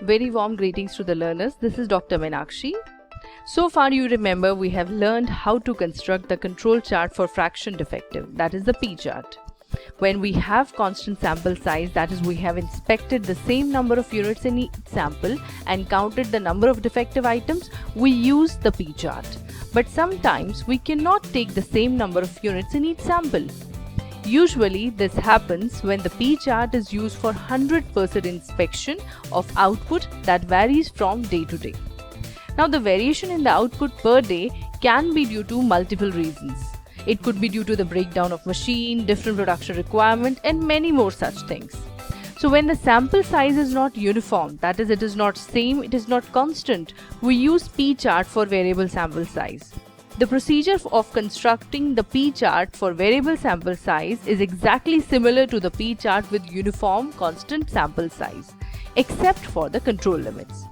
Very warm greetings to the learners. This is Dr. Meenakshi. So far you remember we have learned how to construct the control chart for fraction defective, that is the P chart. When we have constant sample size, that is we have inspected the same number of units in each sample and counted the number of defective items, we use the P chart. But sometimes we cannot take the same number of units in each sample. Usually this happens when the P chart is used for 100% inspection of output that varies from day to day. Now the variation in the output per day can be due to multiple reasons. It could be due to the breakdown of machine, different production requirement and many more such things. So when the sample size is not uniform, that is it is not same, it is not constant, we use P chart for variable sample size. The procedure of constructing the P chart for variable sample size is exactly similar to the P chart with uniform constant sample size, except for the control limits.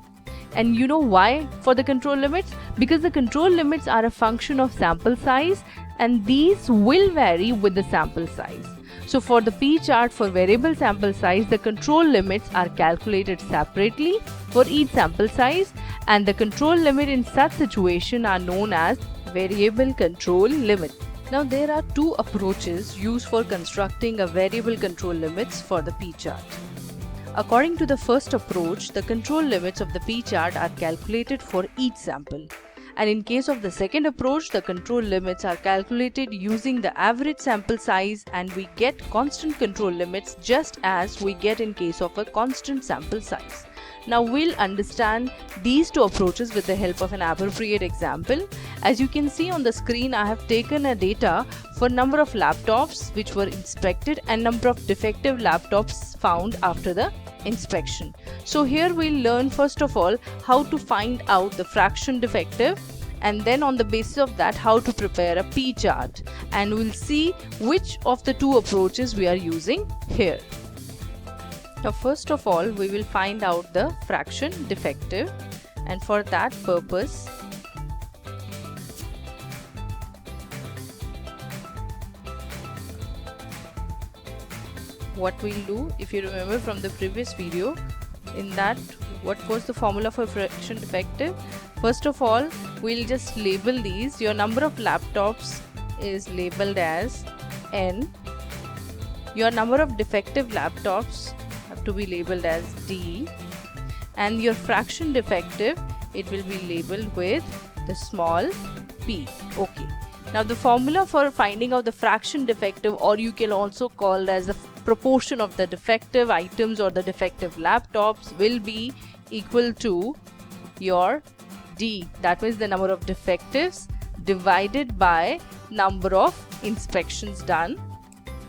And you know why for the control limits? Because the control limits are a function of sample size and these will vary with the sample size. So for the P chart for variable sample size, the control limits are calculated separately for each sample size and the control limit in such situation are known as variable control limit. Now there are two approaches used for constructing a variable control limits for the P chart. According to the first approach, the control limits of the P chart are calculated for each sample. And in case of the second approach, the control limits are calculated using the average sample size and we get constant control limits just as we get in case of a constant sample size. Now we'll understand these two approaches with the help of an appropriate example. As you can see on the screen, I have taken a data for number of laptops which were inspected and number of defective laptops found after the inspection. So here we'll learn first of all how to find out the fraction defective and then on the basis of that how to prepare a P chart, and we'll see which of the two approaches we are using here. Now first of all we will find out the fraction defective, and for that purpose what we'll do, if you remember from the previous video, in that what was the formula for fraction defective? First of all we'll just label these. Your number of laptops is labeled as N, your number of defective laptops have to be labeled as D, and your fraction defective, it will be labeled with the small p. Okay. Now the formula for finding out the fraction defective, or you can also call as the proportion of the defective items or the defective laptops, will be equal to your D, that means the number of defectives divided by number of inspections done.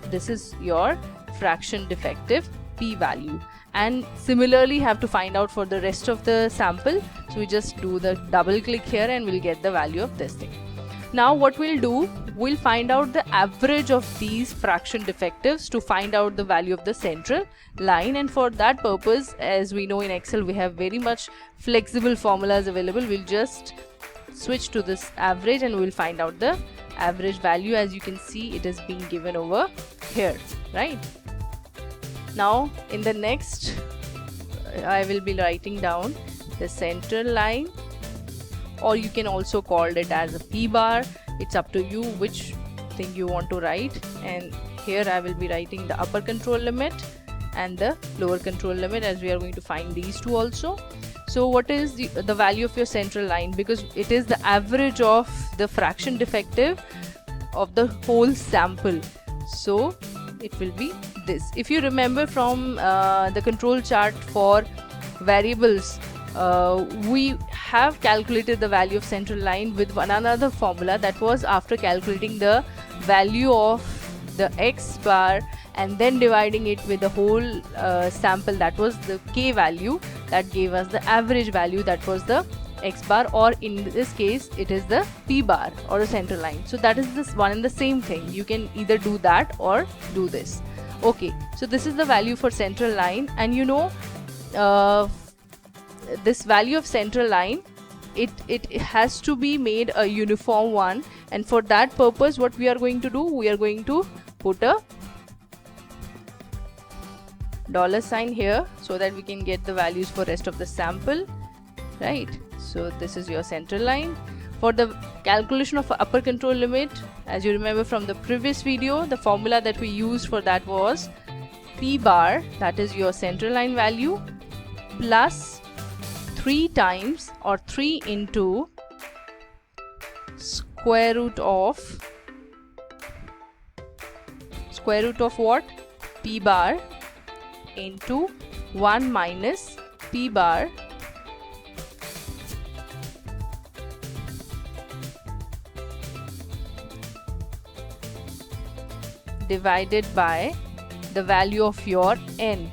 This is your fraction defective P value, and similarly have to find out for the rest of the sample. So we just do the double click here and we'll get the value of this thing. Now what we'll do, we'll find out the average of these fraction defectives to find out the value of the central line, and for that purpose, as we know in Excel we have very much flexible formulas available. We'll just switch to this average and we'll find out the average value. As you can see, it is being given over here, right? Now in the next I will be writing down the central line, or you can also call it as a P bar. It's up to you which thing you want to write, and here I will be writing the upper control limit and the lower control limit, as we are going to find these two also. So what is the value of your central line? Because it is the average of the fraction defective of the whole sample, so it will be this. If you remember from the control chart for variables, we have calculated the value of central line with one another formula, that was after calculating the value of the X bar and then dividing it with the whole sample, that was the K value, that gave us the average value, that was the X bar, or in this case it is the P bar or the central line. So that is this one and the same thing. You can either do that or do this. Okay, so this is the value for central line, and you know this value of central line, it has to be made a uniform one, and for that purpose what we are going to do, we are going to put a $sign here so that we can get the values for rest of the sample, right? So this is your center line. For the calculation of upper control limit, as you remember from the previous video, the formula that we used for that was P bar, that is your center line value, plus 3 times or 3 into square root of what? P bar into 1 minus P bar divided by the value of your n.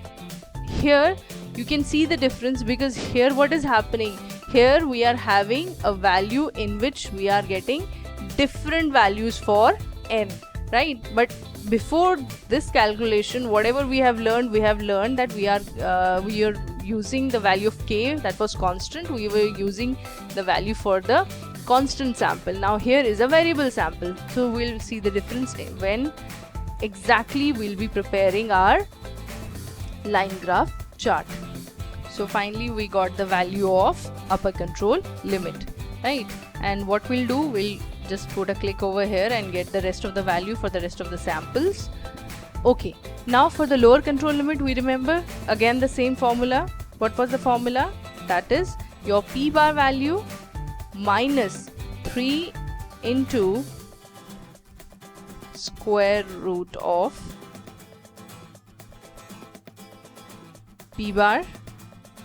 Here you can see the difference, because here what is happening, here we are having a value in which we are getting different values for n, right? But before this calculation, whatever we have learned that we are using the value of k that was constant. We were using the value for the constant sample. Now here is a variable sample, so we'll see the difference when exactly we'll be preparing our line graph chart. So finally we got the value of upper control limit, right? And what we'll do, we'll just put a click over here and get the rest of the value for the rest of the samples. Okay, now for the lower control limit, we remember again the same formula. What was the formula? That is your P bar value minus 3 into square root of P bar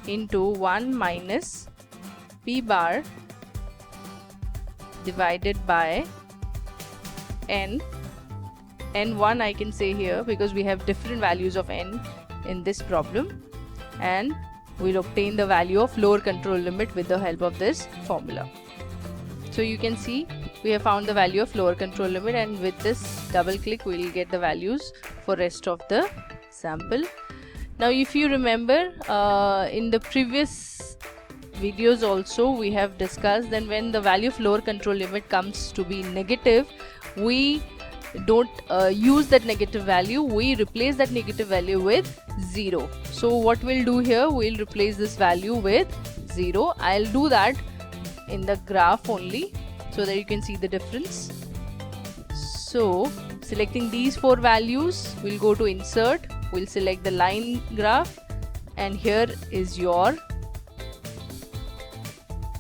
into 1 minus P bar divided by n1 I can say here, because we have different values of n in this problem, and we'll obtain the value of lower control limit with the help of this formula. So you can see we have found the value of lower control limit, and with this double click we will get the values for rest of the sample. Now if you remember, in the previous videos also we have discussed that when the value of lower control limit comes to be negative, we don't use that negative value, we replace that negative value with 0. So what we'll do here, we'll replace this value with 0. I'll do that in the graph only so that you can see the difference. So selecting these 4 values, we'll go to insert, we'll select the line graph, and here is your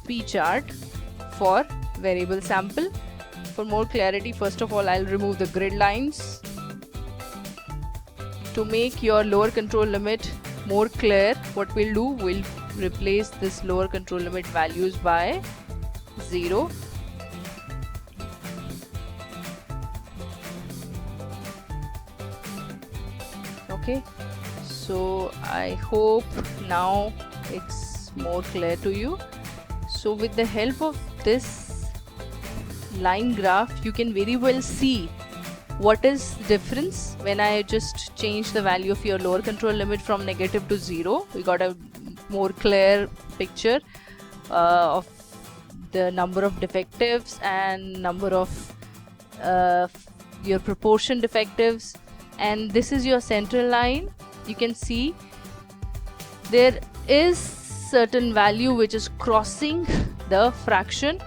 P chart for variable sample. For more clarity, first of all I'll remove the grid lines. To make your lower control limit more clear, what we'll do, we'll replace this lower control limit values by 0. Okay, so I hope now it's more clear to you. So with the help of this line graph, you can very well see what is the difference when I just change the value of your lower control limit from negative to 0. We got a more clear picture of the number of defectives and number of your proportion defectives, and this is your center line. You can see there is certain value which is crossing the fraction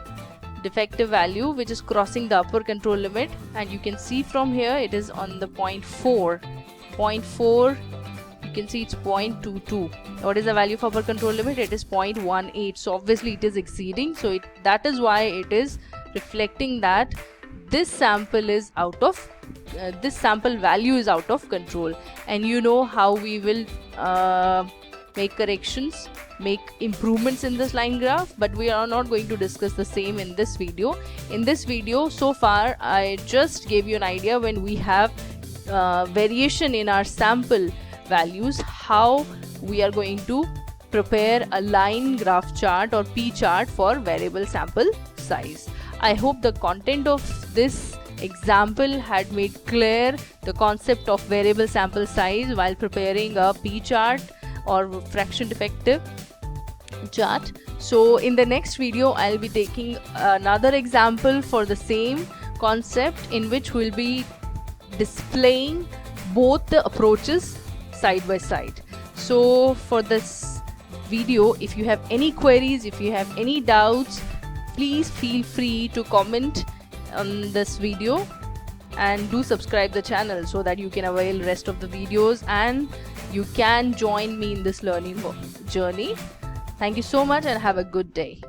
defective value, which is crossing the upper control limit, and you can see from here it is on the 0.4. You can see it's 0.22. What is the value of upper control limit? It is 0.18. So obviously it is exceeding, so that is why it is reflecting that this sample is out of this sample value is out of control. And you know how we will make corrections, make improvements in this line graph, but we are not going to discuss the same in this video. In this video so far I just gave you an idea when we have variation in our sample values, how we are going to prepare a line graph chart or P chart for variable sample size. I hope the content of this example had made clear the concept of variable sample size while preparing a P chart or fraction defective chart. So in the next video I'll be taking another example for the same concept, in which we'll be displaying both the approaches, side by side. So for this video, if you have any queries, if you have any doubts, please feel free to comment on this video, and do subscribe the channel so that you can avail rest of the videos and you can join me in this learning journey. Thank you so much and have a good day.